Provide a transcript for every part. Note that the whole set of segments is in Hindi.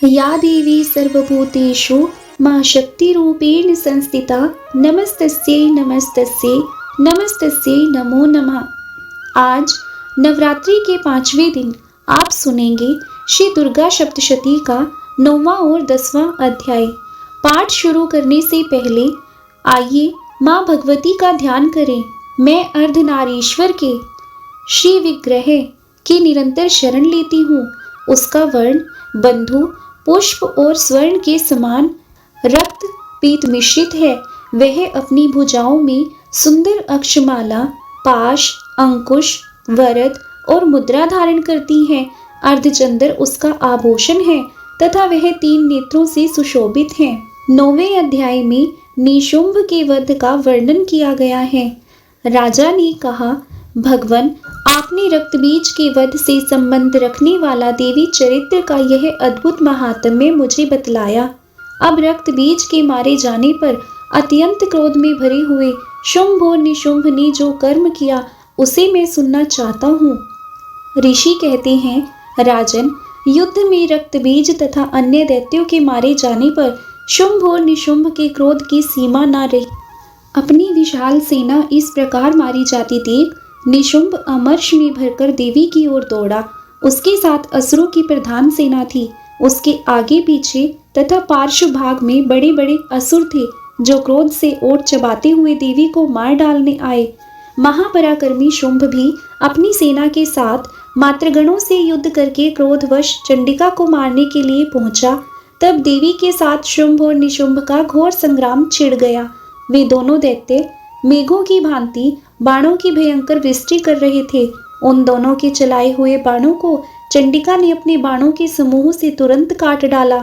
या देवी सर्वभूतेषु मां शक्तिरूपेण संस्थिता नमस्तस्यै नमस्तस्यै नमस्तस्यै नमो नमः। आज नवरात्रि के 5वें दिन आप सुनेंगे श्री दुर्गा सप्तशती का 9वां और 10वां अध्याय। पाठ शुरू करने से पहले आइए मां भगवती का ध्यान करें। मैं अर्धनारीश्वर के श्री विग्रह की निरंतर शरण लेती हूँ। उसका वर्ण बंधु पुष्प और स्वर्ण के समान रक्त पीत मिश्रित है। वह अपनी भुजाओं में सुंदर अक्षमाला, पाश, अंकुश, वरद और मुद्रा धारण करती है। अर्धचंद्र उसका आभूषण है तथा वह 3 नेत्रों से सुशोभित है। 9वें अध्याय में निशुंभ के वध का वर्णन किया गया है। राजा ने कहा, भगवान, आपने रक्तबीज के वध से संबंध रखने वाला देवी चरित्र का यह अद्भुत महात्म्य मुझे बतलाया। अब रक्तबीज के मारे जाने पर अत्यंत क्रोध में भरे हुए शुंभ और निशुंभ ने जो कर्म किया उसे मैं सुनना चाहता हूँ। ऋषि कहते हैं, राजन, युद्ध में रक्तबीज तथा अन्य दैत्यों के मारे जाने पर शुंभ और निशुंभ के क्रोध की सीमा न रही। अपनी विशाल सेना इस प्रकार मारी जाती देख निशुंभ अमर्ष में भरकर देवी की ओर दौड़ा। उसके साथ असुरों की प्रधान सेना थी। उसके आगे पीछे तथा पार्श्व भाग में बड़े बड़े असुर थे जो क्रोध से ओट चबाते हुए देवी को मार डालने आए। महापराक्रमी शुंभ भी अपनी सेना के साथ मातृगणों से युद्ध करके क्रोधवश चंडिका को मारने के लिए पहुंचा। तब देवी के साथ शुंभ और निशुंभ का घोर संग्राम छिड़ गया। वे दोनों दैत्य मेघों की भांति बाणों की भयंकर वृष्टि कर रहे थे। उन दोनों के चलाए हुए बाणों को चंडिका ने अपने बाणों के समूह से तुरंत काट डाला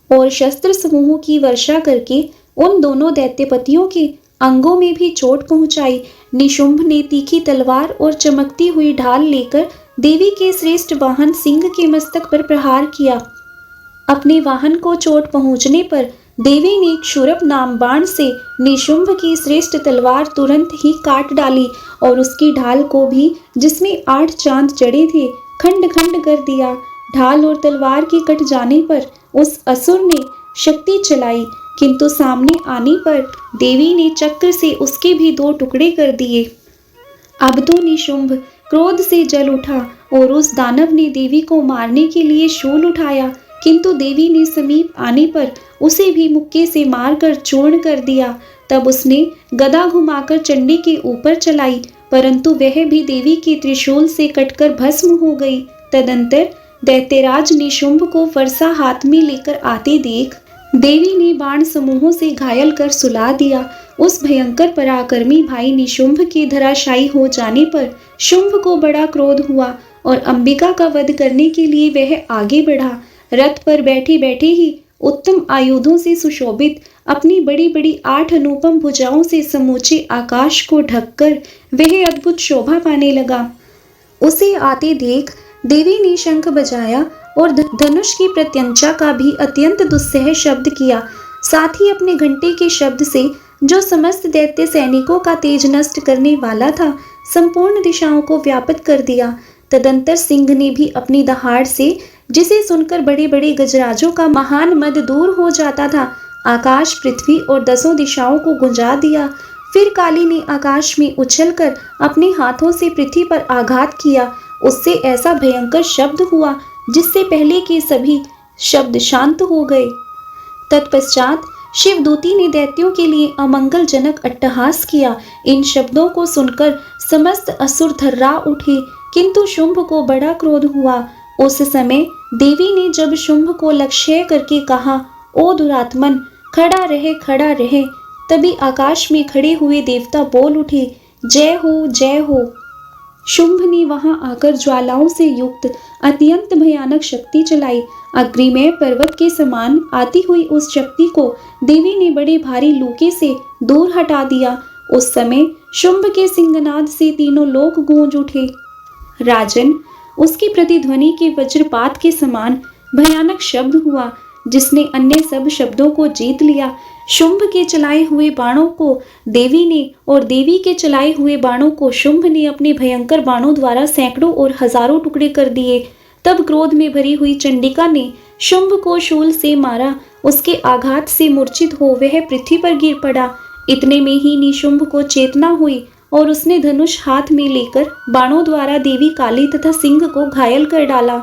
और शस्त्र समूहों की वर्षा करके उन दोनों दैत्यपतियों के अंगों में भी चोट पहुंचाई। निशुंभ ने तीखी तलवार और चमकती हुई ढाल लेकर देवी के श्रेष्ठ वाहन सिंह के मस्तक पर प्रहार किया। अपने वाहन को चोट पहुंचने पर देवी ने क्षुरप नाम बाण से निशुंभ की श्रेष्ठ तलवार तुरंत ही काट डाली और उसकी ढाल को भी, जिसमें 8 चांद जड़े थे, खंड खंड कर दिया। ढाल और तलवार के कट जाने पर उस असुर ने शक्ति चलाई, किंतु सामने आने पर देवी ने चक्र से उसके भी 2 टुकड़े कर दिए। अब तो निशुंभ क्रोध से जल उठा और उस दानव ने देवी को मारने के लिए शूल उठाया, किंतु देवी ने समीप आने पर उसे भी मुक्के से मारकर चूर्ण कर दिया। तब उसने गदा घुमाकर चंडी के ऊपर चलाई, परंतु वह भी देवी के त्रिशूल से कटकर भस्म हो गई। तदंतर दैत्यराज निशुंभ को फरसा हाथ में लेकर आते देख देवी ने बाण समूहों से घायल कर सुला दिया। उस भयंकर पराक्रमी भाई निशुंभ के धराशायी हो जाने पर शुंभ को बड़ा क्रोध हुआ और अंबिका का वध करने के लिए वह आगे बढ़ा। रथ पर बैठे बैठे ही उत्तम आयुधों से सुशोभित अपनी बड़ी बड़ी 8 अनुपम भुजाओं से समूचे आकाश को ढककर वह अद्भुत शोभा पाने लगा। उसे आते देख देवी ने शंख बजाया और धनुष की प्रत्यंचा का भी अत्यंत दुस्सह शब्द किया। साथ ही अपने घंटे के शब्द से, जो समस्त दैत्य सैनिकों का तेज नष्ट करने वाला था, संपूर्ण दिशाओं को व्यापित कर दिया। तदंतर सिंह ने भी अपनी दहाड़ से, जिसे सुनकर बड़े बड़े गजराजों का महान मद दूर हो जाता था, आकाश, पृथ्वी और 10 दिशाओं को गुंजा दिया। फिर काली ने आकाश में उछलकर अपने हाथों से पृथ्वी पर आघात किया। उससे ऐसा भयंकर शब्द हुआ जिससे पहले के सभी शब्द शांत हो गए। तत्पश्चात शिवदूती ने दैत्यों के लिए अमंगलजनक अट्टहास किया। इन शब्दों को सुनकर समस्त असुर थर्रा उठे, किंतु शुंभ को बड़ा क्रोध हुआ। उस समय देवी ने जब शुंभ को लक्ष्य करके कहा, ओ दुरात्मन, खड़ा रहे खड़ा रहे, तभी आकाश में खड़े हुए देवता बोल उठे, जय हो जय हो। शुंभ ने वहां आकर ज्वालाओं से युक्त अत्यंत भयानक शक्ति चलाई। अग्निमय पर्वत के समान आती हुई उस शक्ति को देवी ने बड़े भारी लूके से दूर हटा दिया। उस समय शुंभ के सिंहनाद से तीनों लोक गूंज उठे। राजन, उसकी प्रतिध्वनि के वज्रपात के समान भयानक शब्द हुआ, जिसने अन्य सब शब्दों को जीत लिया। शुंभ के चलाए हुए बाणों को देवी ने और देवी के चलाए हुए बाणों को शुंभ ने अपने भयंकर बाणों द्वारा सैकड़ों और हजारों टुकड़े कर दिए। तब क्रोध में भरी हुई चंडिका ने शुंभ को शूल से मारा। उसके आघात से मूर्छित हो वह पृथ्वी पर गिर पड़ा। इतने में ही निशुंभ को चेतना हुई और उसने धनुष हाथ में लेकर बाणों द्वारा देवी काली तथा सिंह को घायल कर डाला।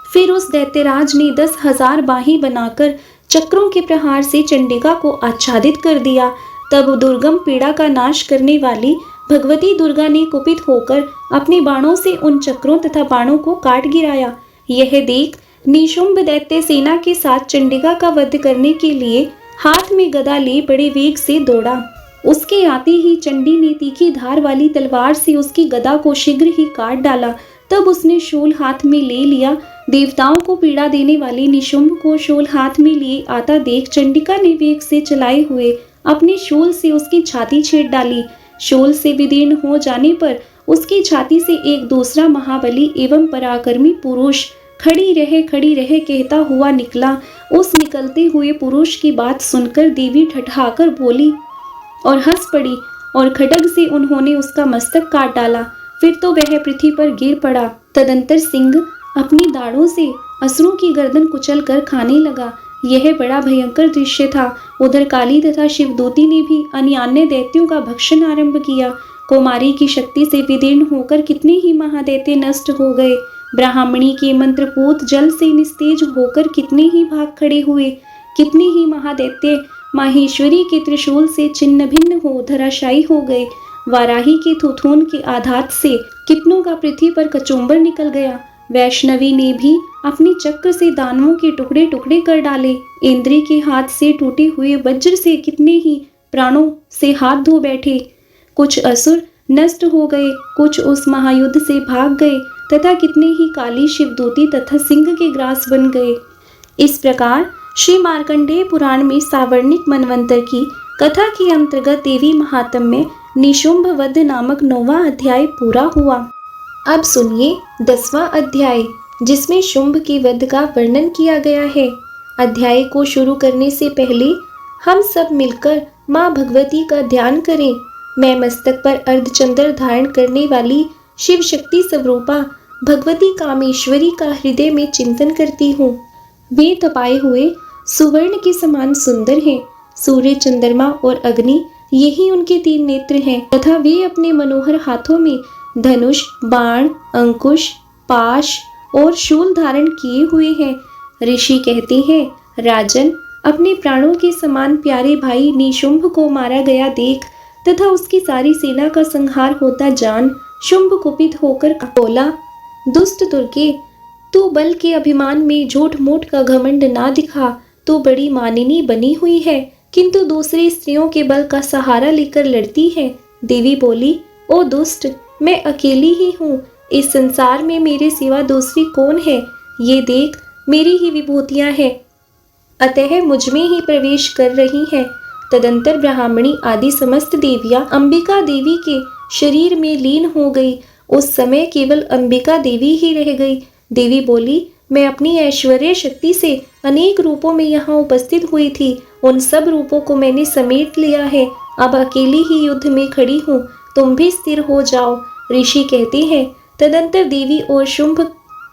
फिर उस दैत्यराज ने 10,000 बाही बनाकर चक्रों के प्रहार से चंडिका को आच्छादित कर दिया। तब दुर्गम पीड़ा का नाश करने वाली भगवती दुर्गा ने कुपित होकर अपने बाणों से उन चक्रों तथा बाणों को काट गिराया। यह देख निशुंभ दैत्य सेना के साथ चंडिका का वध करने के लिए हाथ में गदा ले बड़े वेग से दौड़ा। उसके आते ही चंडी ने तीखी धार वाली तलवार से उसकी गदा को शीघ्र ही काट डाला। तब उसने शूल हाथ में ले लिया। देवताओं को पीड़ा देने वाले निशुंभ को शूल हाथ में लिए आता देख चंडिका ने वेग से चलाए हुए अपने शूल से उसकी छाती छेड़ डाली। शूल से विदीर्ण हो जाने पर उसकी छाती से एक दूसरा महाबली एवं पराक्रमी पुरुष खड़ी रहे कहता हुआ निकला। उस निकलते हुए पुरुष की बात सुनकर देवी ठठाकर बोली और हंस पड़ी और खड्ग से उन्होंने उसका मस्तक काट डाला। फिर तो वह पृथ्वी पर गिर पड़ा। तदंतर सिंह अपनी दाढ़ों से असुरों की गर्दन कुचल कर खाने लगा। यह बड़ा भयंकर दृश्य था। उधर काली तथा शिवदूती ने भी अन्यान्य दैत्यों का भक्षण आरंभ किया। कुमारी की शक्ति से विदीर्ण होकर कितने ही महादैत्य नष्ट हो गए। ब्राह्मणी के मंत्रपूत जल से निस्तेज होकर कितने ही भाग खड़े हुए। कितने ही महादैत्य माहेश्वरी के त्रिशूल से छिन्न भिन्न हो धराशायी हो गए। वाराही के थुथुन के आघात से कितनों का पृथ्वी पर कचुम्बर निकल गया। वैष्णवी ने भी अपनी चक्र से दानवों के टुकड़े टुकड़े कर डाले। इंद्री के हाथ से टूटे हुए वज्र से कितने ही प्राणों से हाथ धो बैठे। कुछ असुर नष्ट हो गए, कुछ उस महायुद्ध से भाग गए तथा कितने ही काली शिवदूती तथा सिंह के ग्रास बन गए। इस प्रकार श्री मार्कंडेय पुराण में सावर्णिक मनवंतर की कथा के अंतर्गत देवी महात्म्य में निशुंभ वध नामक 9वां अध्याय पूरा हुआ। अब सुनिए 10वां अध्याय, जिसमें शुंभ के वध का वर्णन किया गया है। अध्याय को शुरू करने से पहले हम सब मिलकर माँ भगवती का ध्यान करें। मैं मस्तक पर अर्धचंद्र धारण करने वाली शिव शक्ति स्वरूपा भगवती कामेश्वरी का हृदय में चिंतन करती हूँ। वे तपाए हुए सुवर्ण के समान सुंदर हैं। सूर्य, चंद्रमा और अग्नि यही उनके 3 नेत्र हैं तथा वे अपने मनोहर हाथों में धनुष, बाण, अंकुश, पाश और शूल धारण किए हुए हैं। ऋषि कहते हैं, राजन, अपने प्राणों के समान प्यारे भाई निशुंभ को मारा गया देख तथा उसकी सारी सेना का संहार होता जान शुंभ कुपित होकर बोला, दुष्ट दुर्गे, तू बल के अभिमान में झूठ मूठ का घमंड ना दिखा। तू बड़ी मानिनी बनी हुई है, किंतु दूसरी स्त्रियों के बल का सहारा लेकर लड़ती है। देवी बोली, ओ दुष्ट, मैं अकेली ही हूँ। इस संसार में मेरे सिवा दूसरी कौन है? ये देख, मेरी ही विभूतियाँ हैं, अतः मुझ में ही प्रवेश कर रही हैं। तदंतर ब्राह्मणी आदि समस्त देवियाँ अंबिका देवी के शरीर में लीन हो गई। उस समय केवल अंबिका देवी ही रह गई। देवी बोली, मैं अपनी ऐश्वर्य शक्ति से अनेक रूपों में यहाँ उपस्थित हुई थी। उन सब रूपों को मैंने समेट लिया है। अब अकेली ही युद्ध में खड़ी हूँ, तुम भी स्थिर हो जाओ। ऋषि कहते हैं, तदंतर देवी और शुंभ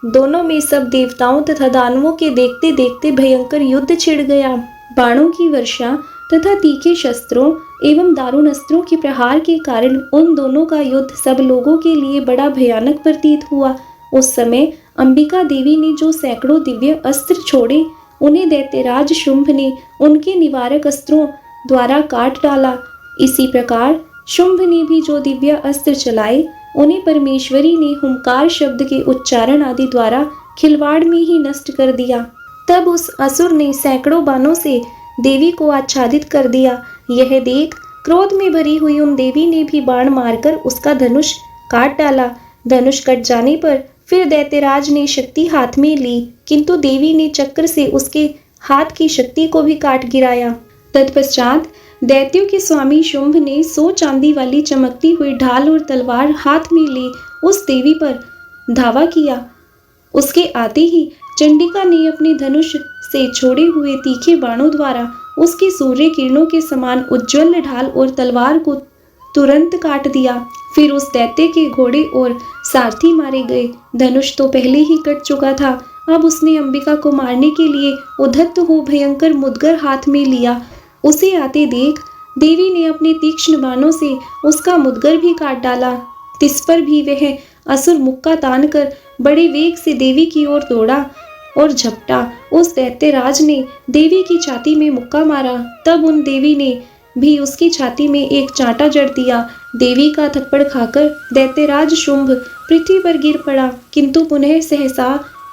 दोनों में सब देवताओं तथा दानवों के देखते देखते भयंकर युद्ध छिड़ गया। बाणों की वर्षा तथा तीखे शस्त्रों एवं दारुण अस्त्रों के प्रहार के कारण उन दोनों का युद्ध सब लोगों के लिए बड़ा भयानक प्रतीत हुआ। उस समय अंबिका देवी ने जो सैकड़ों दिव्य अस्त्र छोड़े, उन्हें दैत्यराज शुंभ ने उनके निवारक अस्त्रों द्वारा काट डाला। इसी प्रकार शुंभ ने भी जो दिव्य अस्त्र चलाए, उन्हें परमेश्वरी ने हुंकार शब्द के उच्चारण आदि द्वारा खिलवाड़ में ही नष्ट कर दिया। तब उस असुर ने सैकड़ों बाणों से देवी को आच्छादित कर दिया। यह देख क्रोध में भरी हुई उन देवी ने भी बाण मारकर उसका धनुष काट डाला। धनुष कट जाने पर फिर दैत्यराज ने शक्ति हाथ में ली, किंतु देवी ने चक्र से उसके हाथ की शक्ति को भी काट गिराया। तत्पश्चात दैत्यों के स्वामी शुंभ ने 100 चांदी वाली चमकती हुई ढाल और तलवार हाथ में ले उस देवी पर धावा किया। उसके आते ही चंडिका ने अपने धनुष से छोड़े हुए तीखे बाणों द्वारा उसके सूर्य किरणों के समान उज्ज्वल ढाल और तलवार को तुरंत काट दिया। फिर उस दैत्य के घोड़े और सारथी मारे गए। धनुष तो पहले ही कट चुका था, अब उसने अंबिका को मारने के लिए उद्धत हो भयंकर मुदगर हाथ में लिया। उसे आते देख देवी ने अपने तीक्ष्ण बाणों से उसका मुदगर भी काट डाला। तिस पर भी वह असुर मुक्का तानकर बड़े वेग से देवी की ओर दौड़ा और झपटा। उस दैत्यराज ने देवी की छाती में मुक्का मारा। तब उन देवी ने भी उसकी छाती में एक चांटा जड़ दिया। देवी का थप्पड़ खाकर दैत्यराज शुंभ पृथ्वी पर गिर पड़ा, किंतु पुनः सहसा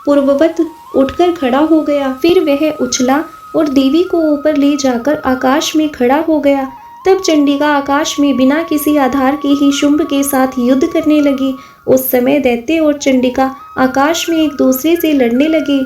पूर्ववत उठकर खड़ा हो गया। फिर वह उछला और देवी को ऊपर ले जाकर आकाश में खड़ा हो गया। तब चंडिका आकाश में बिना किसी आधार के ही शुंभ के साथ युद्ध करने लगी। उस समय दैत्य और चंडिका आकाश में एक दूसरे से लड़ने लगे।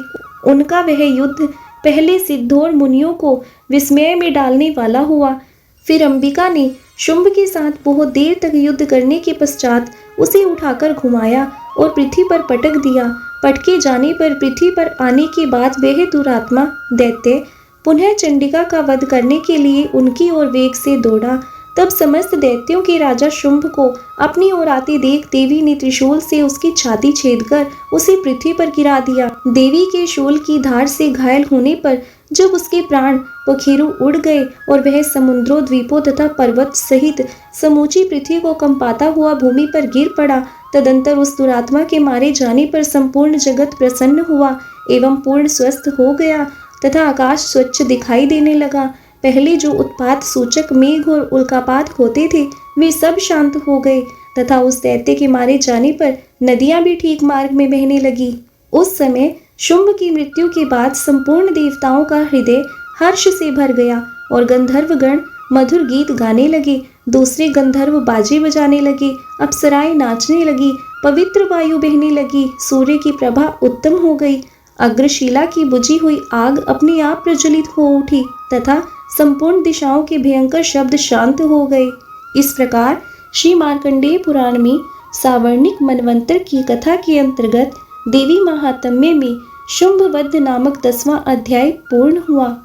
उनका वह युद्ध पहले सिद्धों और मुनियों को विस्मय में डालने वाला हुआ। फिर अंबिका ने शुंभ के साथ बहुत देर तक युद्ध करने के पश्चात उसे उठाकर घुमाया और पृथ्वी पर पटक दिया। पटके जाने पर पृथ्वी पर आने के बाद वह दुरात्मा दैत्य पुनः चंडिका का वध करने के लिए उनकी ओर वेग से दौड़ा। तब समस्त दैत्यों के राजा शुंभ को अपनी ओर आते देख देवी ने त्रिशूल से उसकी छाती छेदकर उसे पृथ्वी पर गिरा दिया। देवी के शूल की धार से घायल होने पर जब उसके प्राण पखेरु उड़ गए और वह समुद्रों, द्वीपों तथा पर्वत सहित समूची पृथ्वी को कंपाता हुआ भूमि पर गिर पड़ा, तदंतर उस दुरात्मा के मारे जाने पर संपूर्ण जगत प्रसन्न हुआ एवं पूर्ण स्वस्थ हो गया तथा आकाश स्वच्छ दिखाई देने लगा। पहले जो उत्पात सूचक मेघ और उल्कापात होते थे वे सब शांत हो गए तथा उस दैत्य के मारे जाने पर नदियां भी ठीक मार्ग में बहने लगी। उस समय शुंभ की मृत्यु के बाद संपूर्ण देवताओं का हृदय हर्ष से भर गया और गंधर्वगण मधुर गीत गाने लगे। दूसरे गंधर्व बाजे बजाने लगे, अप्सराएं नाचने लगी, पवित्र वायु बहने लगी, सूर्य की प्रभा उत्तम हो गई, अग्रशिला की बुझी हुई आग अपने आप प्रज्वलित हो उठी तथा संपूर्ण दिशाओं के भयंकर शब्द शांत हो गए। इस प्रकार श्री मार्कंडेय पुराण में सावर्णिक मनवंतर की कथा के अंतर्गत देवी महात्म्य में शुंभ वध नामक 10वां अध्याय पूर्ण हुआ।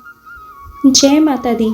जय माता दी।